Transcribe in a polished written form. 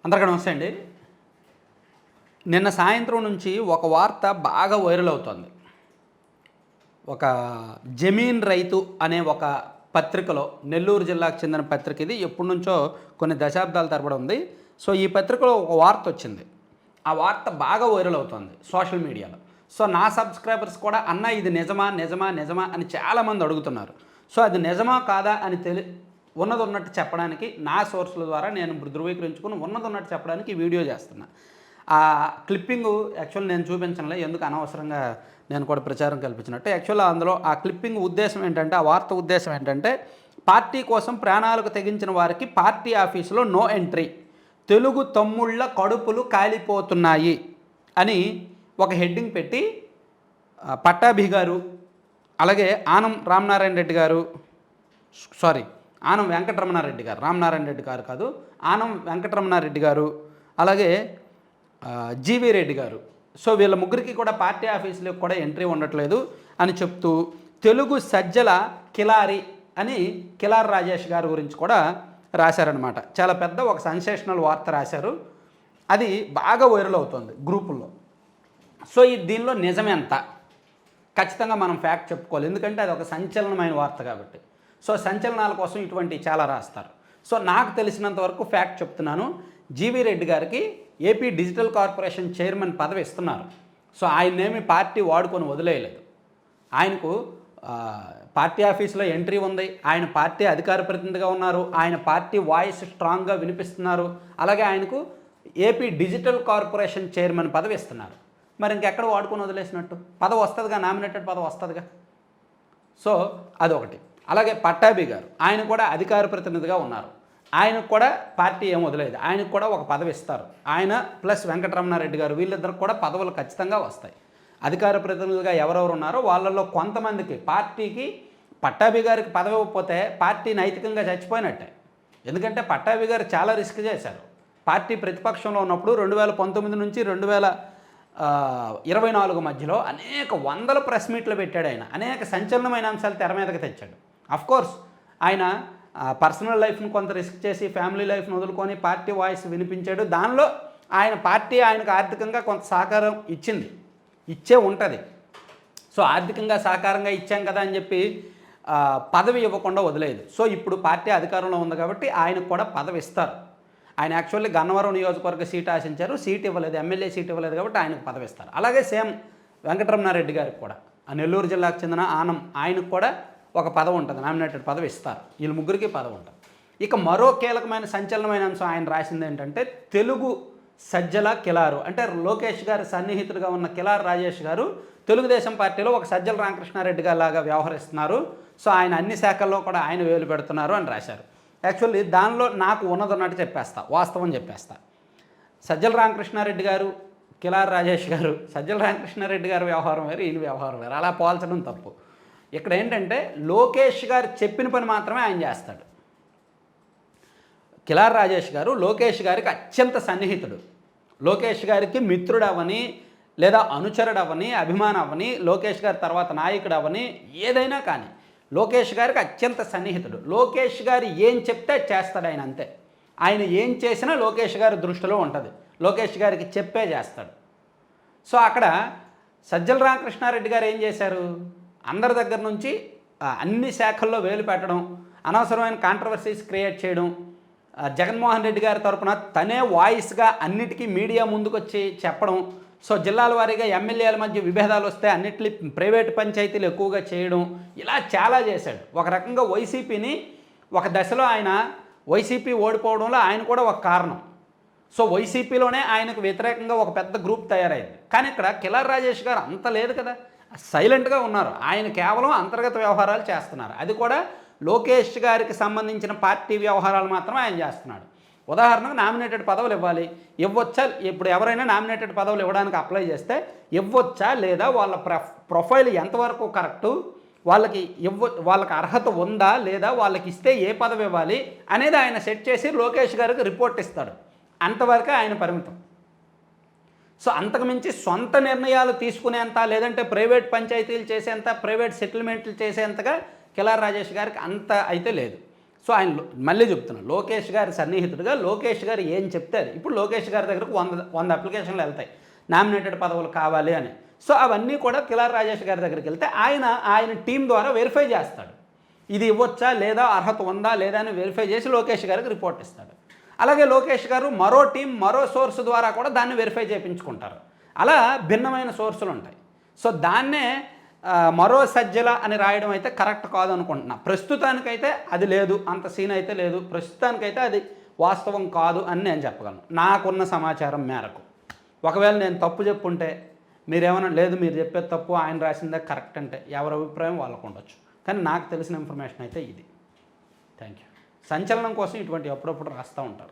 అందరికీ నమస్తే అండి. నిన్న సాయంత్రం నుంచి ఒక వార్త బాగా వైరల్ అవుతుంది. ఒక జమీన్ రైతు అనే ఒక పత్రికలో, నెల్లూరు జిల్లాకు చెందిన పత్రిక ఇది. ఎప్పటి నుంచో కొన్ని దశాబ్దాల తరబడి ఉంది. సో ఈ పత్రికలో ఒక వార్త వచ్చింది. ఆ వార్త బాగా వైరల్ అవుతుంది సోషల్ మీడియాలో. సో నా సబ్స్క్రైబర్స్ కూడా అన్న ఇది నిజమా నిజమా నిజమా అని చాలామంది అడుగుతున్నారు. సో అది నిజమా కాదా అని ఉన్నది ఉన్నట్టు చెప్పడానికి నా సోర్సుల ద్వారా నేను ధృవీకరించుకుని ఉన్నది ఉన్నట్టు చెప్పడానికి ఈ వీడియో చేస్తున్నా. ఆ క్లిప్పింగు యాక్చువల్ నేను చూపించనులే, ఎందుకు అనవసరంగా నేను కూడా ప్రచారం కల్పించినట్టు. యాక్చువల్గా అందులో ఆ క్లిప్పింగ్ ఉద్దేశం ఏంటంటే, ఆ వార్త ఉద్దేశం ఏంటంటే, పార్టీ కోసం ప్రాణాలకు తెగించిన వారికి పార్టీ ఆఫీసులో నో ఎంట్రీ, తెలుగు తమ్ముళ్ళ కడుపులు కాలిపోతున్నాయి అని ఒక హెడ్డింగ్ పెట్టి పట్టాభి గారు, అలాగే ఆనం రామనారాయణ రెడ్డి గారు, ఆనం వెంకటరమణారెడ్డి గారు, రామనారాయణ రెడ్డి గారు కాదు, ఆనం వెంకటరమణారెడ్డి గారు, అలాగే జీవీ రెడ్డి గారు. సో వీళ్ళ ముగ్గురికి కూడా పార్టీ ఆఫీసులకు కూడా ఎంట్రీ ఉండట్లేదు అని చెప్తూ, తెలుగు సజ్జల కిలారి అని కిలారి రాజేష్ గారి గురించి కూడా రాశారనమాట. చాలా పెద్ద ఒక సెన్సేషనల్ వార్త రాశారు. అది బాగా వైరల్ అవుతుంది గ్రూపుల్లో. సో దీనిలో నిజమెంత ఖచ్చితంగా మనం ఫ్యాక్ట్ చెప్పుకోవాలి, ఎందుకంటే అది ఒక సంచలనమైన వార్త కాబట్టి. సో సంచలనాల కోసం ఇటువంటి చాలా రాస్తారు. సో నాకు తెలిసినంత వరకు ఫ్యాక్ట్ చెప్తున్నాను. జీవీ రెడ్డి గారికి ఏపీ డిజిటల్ కార్పొరేషన్ చైర్మన్ పదవి ఇస్తున్నారు. సో ఆయన్నేమి పార్టీ వాడుకొని వదిలేయలేదు. ఆయనకు పార్టీ ఆఫీసులో ఎంట్రీ ఉంది, ఆయన పార్టీ అధికార ప్రతినిధిగా ఉన్నారు, ఆయన పార్టీ వాయిస్ స్ట్రాంగ్గా వినిపిస్తున్నారు. అలాగే ఆయనకు ఏపీ డిజిటల్ కార్పొరేషన్ చైర్మన్ పదవి ఇస్తున్నారు. మరి ఇంకెక్కడ వాడుకొని వదిలేసినట్టు? పదవి వస్తుందిగా, నామినేటెడ్ పదవి వస్తుందిగా. సో అదొకటి. అలాగే పట్టాభి గారు, ఆయన కూడా అధికార ప్రతినిధిగా ఉన్నారు. ఆయనకు కూడా పార్టీ ఏం వదిలేదు, ఆయనకు కూడా ఒక పదవి ఇస్తారు. ఆయన ప్లస్ వెంకటరమణారెడ్డి గారు, వీళ్ళిద్దరికి కూడా పదవులు ఖచ్చితంగా వస్తాయి. అధికార ప్రతినిధులుగా ఎవరెవరు ఉన్నారో వాళ్ళల్లో కొంతమందికి, పార్టీకి పట్టాభి గారికి పదవి ఇవ్వకపోతే పార్టీ నైతికంగా చచ్చిపోయినట్టే. ఎందుకంటే పట్టాభి గారు చాలా రిస్క్ చేశారు. పార్టీ ప్రతిపక్షంలో ఉన్నప్పుడు 2019 నుంచి 2024 మధ్యలో అనేక వందల ప్రెస్ మీట్లు పెట్టాడు. ఆయన అనేక సంచలనమైన అంశాలు తెర మీదకి తెచ్చాడు. అఫ్కోర్స్ ఆయన పర్సనల్ లైఫ్ను కొంత రిస్క్ చేసి ఫ్యామిలీ లైఫ్ను వదులుకొని పార్టీ వాయిస్ వినిపించాడు. దానిలో ఆయన పార్టీ ఆయనకు ఆర్థికంగా కొంత సహకారం ఇచ్చే ఉంటుంది. సో ఆర్థికంగా సహకారంగా ఇచ్చాం కదా అని చెప్పి పదవి ఇవ్వకుండా వదిలేదు. సో ఇప్పుడు పార్టీ అధికారంలో ఉంది కాబట్టి ఆయనకు కూడా పదవి ఇస్తారు. ఆయన యాక్చువల్లీ గన్నవరం నియోజకవర్గ సీట్ ఆశించారు, సీట్ ఇవ్వలేదు, ఎమ్మెల్యే సీట్ ఇవ్వలేదు కాబట్టి ఆయనకు పదవి ఇస్తారు. అలాగే సేమ్ వెంకటరమణారెడ్డి గారికి కూడా, ఆ నెల్లూరు జిల్లాకు చెందిన ఆనం, ఆయనకు కూడా ఒక పదవి ఉంటుంది, నామినేటెడ్ పదవి ఇస్తారు. వీళ్ళ ముగ్గురికి పదవి ఉంటుంది. ఇక మరో కీలకమైన సంచలనమైన అంశం ఆయన రాసింది ఏంటంటే, తెలుగు సజ్జల కిలారు, అంటే లోకేష్ గారి సన్నిహితుడిగా ఉన్న కిలారి రాజేష్ గారు తెలుగుదేశం పార్టీలో ఒక సజ్జల రామకృష్ణారెడ్డి గారి లాగా వ్యవహరిస్తున్నారు. సో ఆయన అన్ని శాఖల్లో కూడా ఆయన వేలు పెడుతున్నారు అని రాశారు. యాక్చువల్లీ దానిలో నాకు ఉన్నదన్నట్టు చెప్పేస్తా, వాస్తవం చెప్పేస్తా. సజ్జల రామకృష్ణారెడ్డి గారు, కిలారి రాజేష్ గారు, సజ్జల రామకృష్ణారెడ్డి గారి వ్యవహారం వేరు, ఈయన వ్యవహారం వేరు, అలా పోల్చడం తప్పు. ఇక్కడ ఏంటంటే లోకేష్ గారు చెప్పిన పని మాత్రమే ఆయన చేస్తాడు. కిలారి రాజేష్ గారు లోకేష్ గారికి అత్యంత సన్నిహితుడు. లోకేష్ గారికి మిత్రుడు అవని, లేదా అనుచరుడు అవని, అభిమానం అవని, లోకేష్ గారి తర్వాత నాయకుడు అవని, ఏదైనా కానీ లోకేష్ గారికి అత్యంత సన్నిహితుడు. లోకేష్ గారు ఏం చెప్తే చేస్తాడు ఆయన, అంతే. ఆయన ఏం చేసినా లోకేష్ గారి దృష్టిలో ఉంటుంది, లోకేష్ గారికి చెప్పే చేస్తాడు. సో అక్కడ సజ్జల రామకృష్ణారెడ్డి గారు ఏం చేశారు? అందరి దగ్గర నుంచి అన్ని శాఖల్లో వేలు పెట్టడం, అనవసరమైన కాంట్రవర్సీస్ క్రియేట్ చేయడం, జగన్మోహన్ రెడ్డి గారి తరపున తనే వాయిస్గా అన్నిటికీ మీడియా ముందుకు వచ్చి చెప్పడం, సో జిల్లాల వారీగా ఎమ్మెల్యేల మధ్య విభేదాలు వస్తే అన్నిటి ప్రైవేటు పంచాయతీలు ఎక్కువగా చేయడం, ఇలా చాలా చేశాడు. ఒక రకంగా వైసీపీని ఒక దశలో ఆయన వైసీపీ ఓడిపోవడంలో ఆయన కూడా ఒక కారణం. సో వైసీపీలోనే ఆయనకు వ్యతిరేకంగా ఒక పెద్ద గ్రూప్ తయారైంది. కానీ ఇక్కడ కిలారి రాజేష్ గారు అంత లేదు కదా, సైలెంట్గా ఉన్నారు. ఆయన కేవలం అంతర్గత వ్యవహారాలు చేస్తున్నారు. అది కూడా లోకేష్ గారికి సంబంధించిన పార్టీ వ్యవహారాలు మాత్రమే ఆయన చేస్తున్నాడు. ఉదాహరణకు నామినేటెడ్ పదవులు ఇవ్వచ్చా? ఇప్పుడు ఎవరైనా నామినేటెడ్ పదవులు ఇవ్వడానికి అప్లై చేస్తే ఇవ్వచ్చా లేదా, వాళ్ళ ప్రొఫైల్ ఎంతవరకు కరెక్టు, వాళ్ళకి అర్హత ఉందా లేదా, వాళ్ళకి ఇస్తే ఏ పదవి ఇవ్వాలి అనేది ఆయన సెట్ చేసి లోకేష్ గారికి రిపోర్ట్ ఇస్తాడు. అంతవరకే ఆయన పరిమితం. సో అంతకుమించి సొంత నిర్ణయాలు తీసుకునేంత, లేదంటే ప్రైవేట్ పంచాయతీలు చేసేంత, ప్రైవేట్ సెటిల్మెంట్లు చేసేంతగా కిలారి రాజేష్ గారికి అంత అయితే లేదు. సో ఆయన మళ్ళీ చెప్తున్నాను, లోకేష్ గారి సన్నిహితుడిగా లోకేష్ గారు ఏం చెప్తే అది. ఇప్పుడు లోకేష్ గారి దగ్గరకు 100 అప్లికేషన్లు వెళ్తాయి నామినేటెడ్ పదవులు కావాలి అని. సో అవన్నీ కూడా కిలార్ రాజేష్ గారి దగ్గరికి వెళ్తే ఆయన టీం ద్వారా వెరిఫై చేస్తాడు, ఇది ఇవ్వచ్చా లేదా, అర్హత ఉందా లేదా అని వెరిఫై చేసి లోకేష్ గారికి రిపోర్ట్ ఇస్తాడు. అలాగే లోకేష్ గారు మరో టీం మరో సోర్స్ ద్వారా కూడా దాన్ని వెరిఫై చేయించుకుంటారు. అలా భిన్నమైన సోర్సులు ఉంటాయి. సో దాన్నే మరో సజ్జల అని రాయడం అయితే కరెక్ట్ కాదు అనుకుంటున్నా. ప్రస్తుతానికైతే అది లేదు, అంత సీన్ అయితే లేదు. ప్రస్తుతానికైతే అది వాస్తవం కాదు అని నేను చెప్పగలను నాకున్న సమాచారం మేరకు. ఒకవేళ నేను తప్పు చెప్పుంటే మీరేమన్నా లేదు మీరు చెప్పేది తప్పు, ఆయన రాసిందే కరెక్ట్ అంటే ఎవరి అభిప్రాయం వాళ్ళకు ఉండొచ్చు. కానీ నాకు తెలిసిన ఇన్ఫర్మేషన్ అయితే ఇది. Thank you. సంచలనం కోసం ఇటువంటి అప్పుడప్పుడు రాస్తూ ఉంటారు.